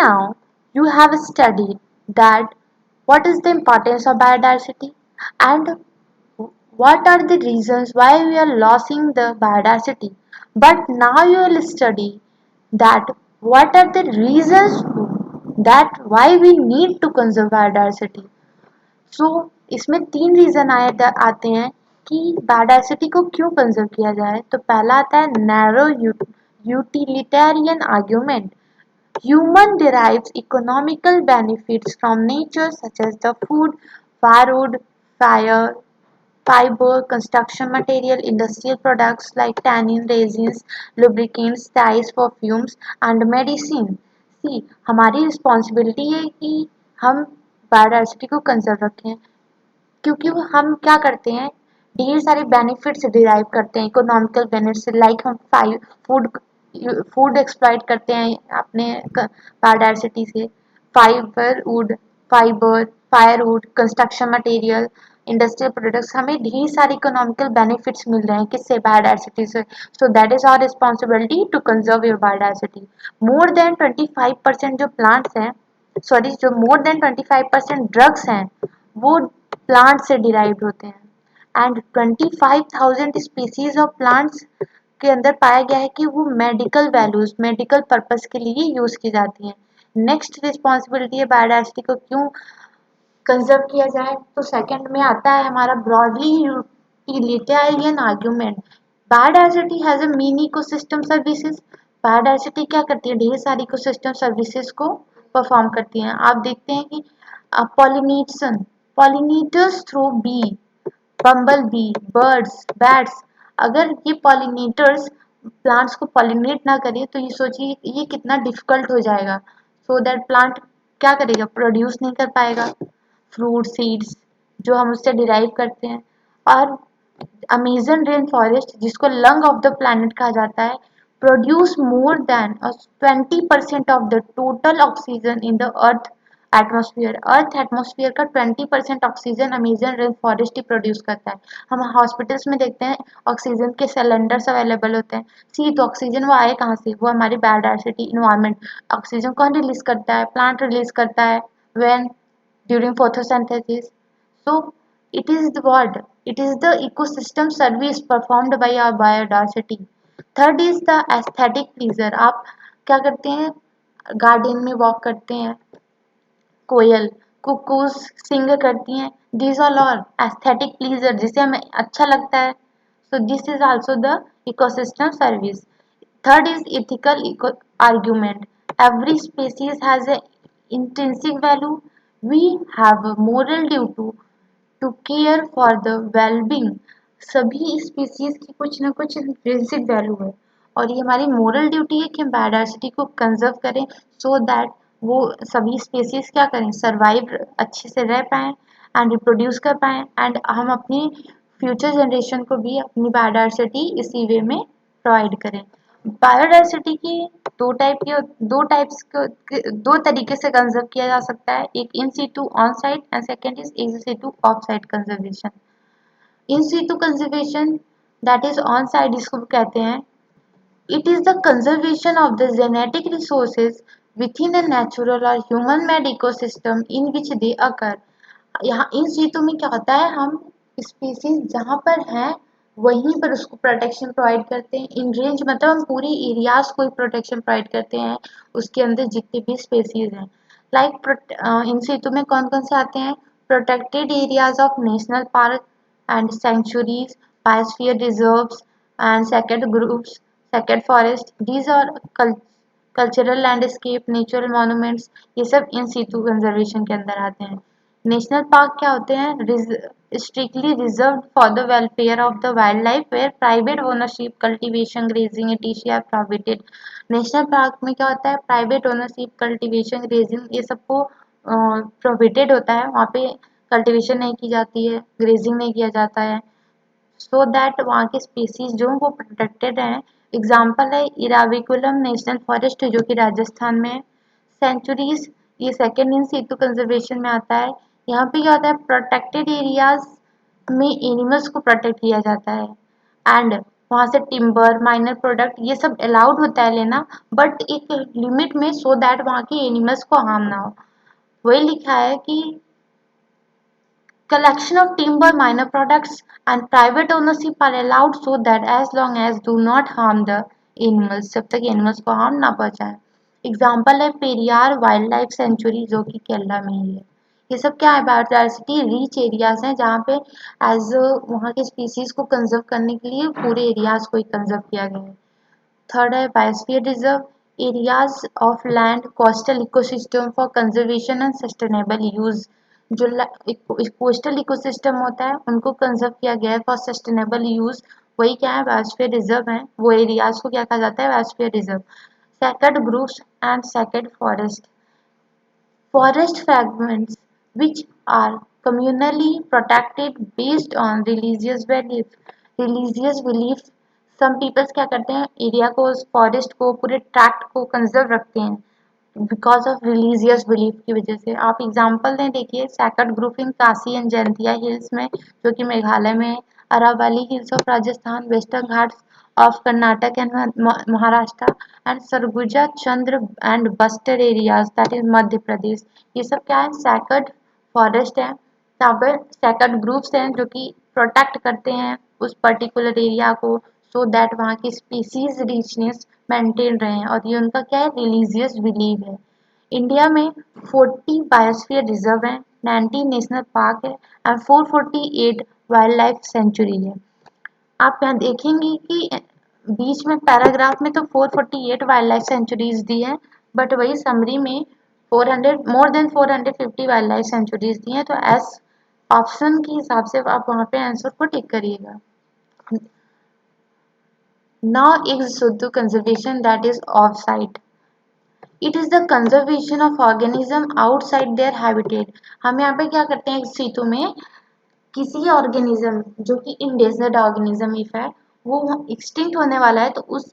now, you have studied that what is the importance of biodiversity and what are the reasons why we are losing the biodiversity. But now you will study that what are the reasons that why we need to conserve biodiversity. सो इसमें तीन reason आते हैं कि biodiversity को क्यों conserve किया जाए। तो पहला आता है narrow utilitarian argument. Human derives economical benefits from nature such as the food, firewood, fire, fiber, construction material, industrial products like tannin, resins, lubricants, dyes, perfumes and medicine. See, हमारी responsibility है कि हम बायोडायवर्सिटी को conserve रखें क्योंकि वो हम क्या करते हैं ढेर सारे बेनिफिट्स डिराइव करते हैं इकोनॉमिकल बेनिफिट्स लाइक हम फूड फूड एक्सप्लॉइट करते हैं अपने बायोडायवर्सिटी से fibre firewood construction material industrial products हमें ढेर सारे इकोनॉमिकल बेनिफिट्स मिल रहे हैं किससे बायोडायवर्सिटी से so that is our responsibility to conserve your biodiversity more than 25% जो प्लांट्स हैं सॉरी जो मोर देन 25% ड्रग्स हैं वो प्लांट से डिराइव्ड होते हैं एंड 25,000 स्पीसीज ऑफ प्लांट्स के अंदर पाया गया है कि वो मेडिकल वैल्यूज मेडिकल पर्पस के लिए यूज की जाती हैं। नेक्स्ट रिस्पॉन्सिबिलिटी है बायोडायवर्सिटी को क्यों कंजर्व किया जाए तो सेकंड में आता है हमारा broadly utilitarian argument. Biodiversity has a mean ecosystem services. Biodiversity क्या करती है ढेर सारी इकोसिस्टम सर्विसेज को परफॉर्म करती हैं। आप देखते हैं कि pollination pollinators through bee bumble bee birds bats अगर ये पॉलिनेटर्स प्लांट्स को पॉलिनेट ना करें तो ये सोचिए ये कितना डिफिकल्ट हो जाएगा सो दैट प्लांट क्या करेगा प्रोड्यूस नहीं कर पाएगा फ्रूट सीड्स जो हम उससे डिराइव करते हैं। और अमेजन रेन फॉरेस्ट जिसको लंग ऑफ द प्लैनेट कहा जाता है produce more than 20% of the total oxygen in the earth atmosphere का 20% ऑक्सीजन अमेजन रेन फॉरेस्ट ही प्रोड्यूस करता है। हम हॉस्पिटल्स में देखते हैं ऑक्सीजन के सिलेंडर्स अवेलेबल होते हैं सी तो ऑक्सीजन वो आए कहाँ से वो हमारी बायोडायवर्सिटी इन्वायरमेंट ऑक्सीजन कौन रिलीज करता है प्लांट रिलीज करता है when during photosynthesis. So it is the what? It is the ecosystem service performed by our biodiversity. Third is the aesthetic pleasure. आप क्या करते हैं गार्डन में वॉक करते हैं कोयल कुकूज सिंग करती हैं this all are aesthetic pleasure जिसे हमें अच्छा लगता है so this is also the ecosystem service. Third is ethical argument. Every species has an intrinsic value. We have a moral duty to care for the well-being. सभी species की कुछ ना कुछ इंट्रिंसिक वैल्यू है और ये हमारी मोरल ड्यूटी है कि हम बायोडायवर्सिटी को कंजर्व करें सो दैट वो सभी स्पीसीज क्या करें सर्वाइव अच्छे से रह पाएँ एंड रिप्रोड्यूस कर पाएँ एंड हम अपनी फ्यूचर जनरेशन को भी अपनी बायोडायवर्सिटी इसी वे में प्रोवाइड करें। बायोडायवर्सिटी की दो तरीके से कंजर्व किया जा सकता है एक in situ on site and second is in situ off site conservation. In situ conservation that is on site जिसको कहते हैं it is the conservation of the genetic resources within a natural or human-made ecosystem in which they occur. यहाँ इन सीटों में क्या होता है हम स्पीसीज जहाँ पर हैं वहीं पर उसको प्रोटेक्शन प्रोवाइड करते हैं इन रेंज मतलब हम पूरे एरियाज को प्रोटेक्शन प्रोवाइड करते हैं उसके अंदर जितने भी स्पीसीज हैं लाइक इन सीटों में कौन कौन से आते हैं protected areas of national park and sanctuaries, biosphere reserves, and sacred groups, sacred forest. These are cultural landscape, natural monuments. ये सब इन सीटू कंजर्वेशन के अंदर आते हैं। नेशनल पार्क क्या होते हैं strictly reserve for the welfare of the wild life where private ownership cultivation grazing etc are prohibited. National park में क्या होता है प्राइवेट ओनरशिप कल्टीवेशन ग्रेजिंग ये सबको प्रोहिबिटेड होता है वहाँ पे कल्टीवेशन नहीं की जाती है ग्रेजिंग नहीं किया जाता है सो दैट वहाँ के स्पीसीज जो वो प्रोटेक्टेड हैं। एग्जाम्पल है इराविकुलम नेशनल फॉरेस्ट जो कि राजस्थान में है। सेंचुरीज ये सेकेंड इन सीटू कंजर्वेशन में आता है। यहाँ पे क्या होता है प्रोटेक्टेड एरियाज में एनिमल्स को प्रोटेक्ट किया जाता है एंड वहाँ से टिम्बर, माइनर प्रोडक्ट ये सब अलाउड होता है लेना, बट एक लिमिट में, सो दैट वहाँ के एनिमल्स को हार्म ना हो। वही लिखा है कि collection of timber, minor products, and private ownership are allowed so that as long as do not harm the animals, जब तक एनिमल्स को हार्म ना पहुंचाए। एग्जाम्पल है पेरियार वाइल्ड लाइफ सेंचुरी जो कि केरला में ही है। ये सब क्या है, बायोडायवर्सिटी रिच एरियाज हैं जहाँ पे एज वहाँ के स्पीसीज को कंजर्व करने के लिए पूरे एरियाज को ही कंजर्व किया गया है। थर्ड है biosphere reserve, areas of land coastal ecosystem for conservation and sustainable use. जो कोस्टल इकोसिस्टम होता है उनको कंजर्व किया गया है फॉर सस्टेनेबल यूज, वही क्या है, बायोस्फीयर रिजर्व है। वो एरियाज को क्या कहा जाता है, biosphere reserve. Sacred groups and sacred forest, forest fragments which are communally protected based on religious beliefs. Religious beliefs, some peoples क्या करते हैं, एरिया को, फॉरेस्ट को, पूरे ट्रैक्ट को कंजर्व रखते हैं बिकॉज ऑफ रिलीजियस बिलीफ की वजह से। आप एग्जांपल दें, देखिए sacred group in Khasi and Jaintia hills में जो कि मेघालय में, Aravalli hills of Rajasthan, western Ghats of Karnataka and Maharashtra, and Sarguja Chandra and Buster areas that is Madhya Pradesh. ये सब क्या है, सैकर्ड फॉरेस्ट है। यहाँ पर सैकर्ड ग्रुप्स हैं जो कि प्रोटेक्ट करते हैं उस पर्टिकुलर एरिया को, सो दैट वहाँ की स्पीसीज रिचनेस मेंटेन रहे, और ये उनका क्या है, रिलीजियस बिलीव है। इंडिया में 40 बायोस्फीयर रिजर्व है, 90 नेशनल पार्क है एंड 448 वाइल्ड लाइफ सेंचुरी है। आप यहाँ देखेंगे कि बीच में पैराग्राफ में तो 448 वाइल्ड लाइफ सेंचुरीज दी है, बट वही समरी में 400 more than 450 wild life sanctuaries दी हैं। तो एस ऑप्शन के हिसाब से आप वहाँ पे आंसर को टिक करिएगा। Now ex situ conservation that is off site, it is the conservation of organism outside their habitat. हम यहाँ पे क्या करते हैं, एक सीटू में किसी ऑर्गेनिज्म जो कि इंडेंजर्ड ऑर्गेनिज्म इफ है, वो एक्सटिंक्ट होने वाला है, तो उस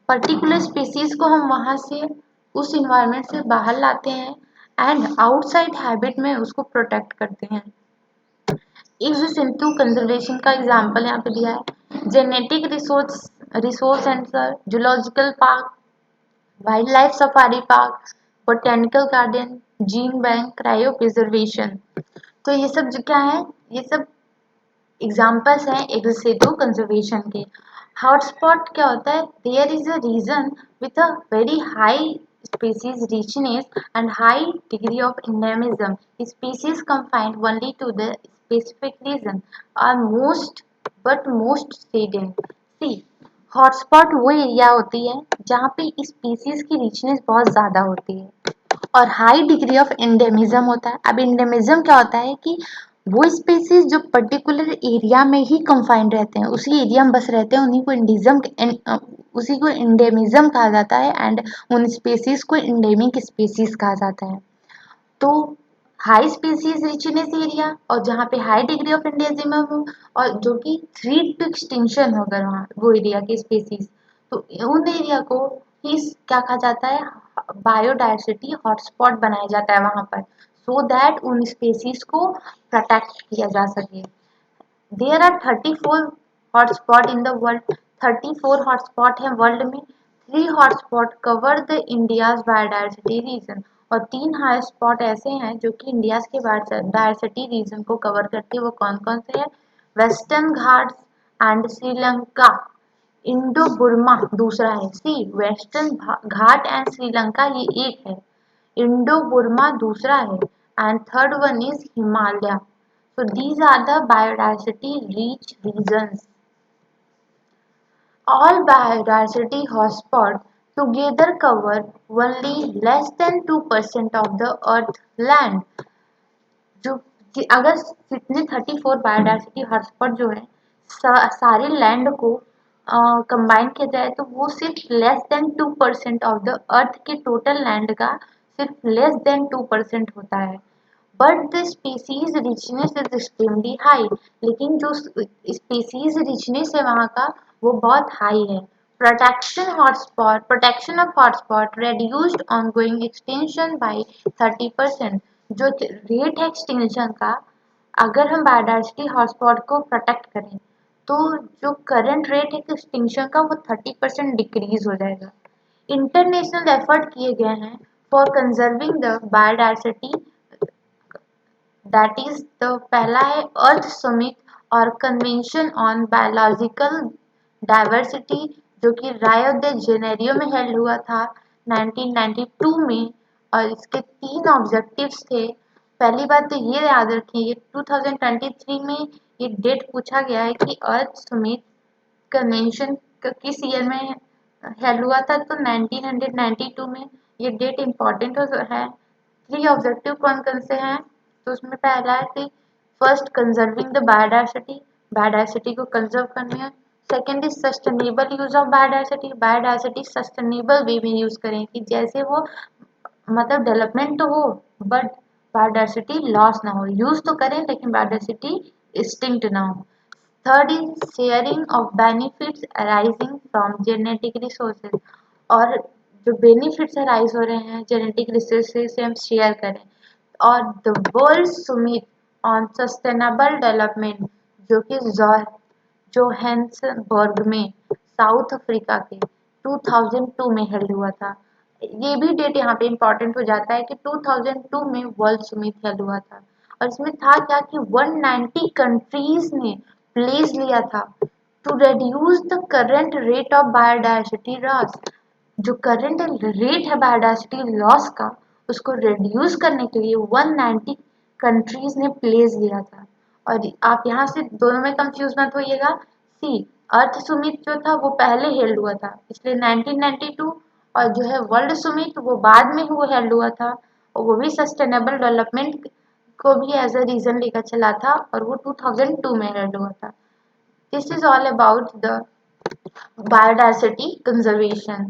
पर्टिकुलर स्पीसीज को हम वहां से, उस इन्वायरमेंट से बाहर लाते हैं एंड आउटसाइड हैबिट में उसको प्रोटेक्ट करते हैं। एक सिंधु कंजर्वेशन का एग्जांपल यहाँ पे दिया है, genetic resource centre, zoological park, wild life safari park, botanical garden, gene bank, cryo preservation. तो ये सब जो क्या है, ये सब एग्जाम्पल्स हैं एक्सेसिव कंजर्वेशन के। हॉटस्पॉट क्या होता है, there is a region with a very high species richness and high degree of endemism. Species confined only to the specific region are most but most strident. See, hotspot वो area होती है जहाँ पे species की richness बहुत ज़्यादा होती है और हाई डिग्री ऑफ इंडेमिज्म होता है। अब इंडेमिज्म क्या होता है कि वो स्पीसीज जो पर्टिकुलर एरिया में ही कंफाइंड रहते हैं, उसी एरिया में बस रहते हैं, उन्हीं को उसी को इंडेमिज्म कहा जाता है एंड उन स्पीसीज को इंडेमिक स्पीसीज कहा जाता है। तो हाई स्पीसीज रिचनेस एरिया और जहाँ पे हाई डिग्री ऑफ इंडेमिज्म हो और जो कि थ्रीट टू एक्सटिंक्शन हो अगर वहाँ वो एरिया के स्पीसीज, तो उन एरिया को ही क्या कहा जाता है, बायोडायवर्सिटी हॉटस्पॉट बनाया जाता है वहाँ पर, सो दैट उन स्पीसीज को प्रोटेक्ट किया जा सके। There are 34 hotspot in the world, 34 hotspot हैं वर्ल्ड में। 3 hotspot cover the India's biodiversity region, और 3 हॉटस्पॉट ऐसे हैं जो कि इंडिया के बायोडायवर्सिटी रीजन को कवर करते हैं। वो कौन कौन से हैं, western ghats and Sri Lanka, Indo Burma दूसरा है, see western ghat and Sri Lanka ये एक है, इंडो बुर्मा दूसरा है and third one is Himalaya. So these are the biodiversity rich regions. All biodiversity hotspots together cover only less than 2% of the earth land. जो अगर कितने 34 बायोडायवर्सिटी हॉटस्पॉट जो है सारे लैंड को कंबाइन किया जाए तो वो सिर्फ less than 2% of the earth के टोटल लैंड का सिर्फ लेस देन 2% होता है। But the species richness is extremely high, लेकिन जो स्पीसीज रिचनेस है वहाँ का वो बहुत हाई है। Protection of hotspot reduced ongoing extinction by 30%। जो रेट है एक्सटिंक्शन का, अगर हम बायोडायवर्सिटी हॉटस्पॉट को प्रोटेक्ट करें तो जो करंट रेट है एक्सटिंक्शन का वो 30% डिक्रीज हो जाएगा। इंटरनेशनल एफर्ट किए गए हैं for conserving the biodiversity, that is the पहला है अर्थ समिट और कन्वेंशन ऑन बायोलॉजिकल डाइवर्सिटी, जो कि रायो दे जेनेरियो में हेल्ड हुआ था 1992 में। और इसके तीन ऑब्जेक्टिव्स थे। पहली बात तो ये याद रखिए 2023 में ये डेट पूछा गया है कि अर्थ समिट कन्वेंशन किस ईयर में हेल्ड हुआ था, तो 1992 में। ये डेट इम्पोर्टेंट है। थ्री ऑब्जेक्टिव कौन कौन से हैं, तो उसमें पहला है कि first conserving the biodiversity, biodiversity को कंजर्व करनी है। Second is sustainable use of biodiversity, biodiversity sustainable way में यूज करें कि जैसे वो मतलब डेवलपमेंट तो हो बट बायोडायवर्सिटी लॉस ना हो, यूज तो करें लेकिन बायोडायवर्सिटी एक्सटिंक्ट ना हो। Third is sharing of benefits arising from genetic resources, और जो बेनिफिट्स अराइज हो रहे हैं जेनेटिक रिसोर्सेज से हम शेयर करें। और the world summit on sustainable development, जो कि जोहान्सबर्ग में साउथ अफ्रीका के 2002 में हेल्ड हुआ था। ये भी डेट यहाँ पे इम्पोर्टेंट हो जाता है कि 2002 में वर्ल्ड समिट हेल्ड हुआ था। और इसमें था क्या कि 190 कंट्रीज ने प्लेस लिया था to reduce the current rate of biodiversity loss। जो करंट रेट है बायोडायवर्सिटी लॉस का उसको रिड्यूस करने के लिए 190 कंट्रीज ने प्लेस लिया था। और आप यहाँ से दोनों में कंफ्यूज मत होइएगा। सी अर्थ सुमित जो था वो पहले हेल्ड हुआ था इसलिए 1992, और जो है वर्ल्ड सुमित वो बाद में हुआ हेल्ड हुआ था, और वो भी सस्टेनेबल डेवलपमेंट को भी एज अ रीजन लेकर चला था, और वो 2002 में हेल्ड हुआ था। This is all about the biodiversity conservation.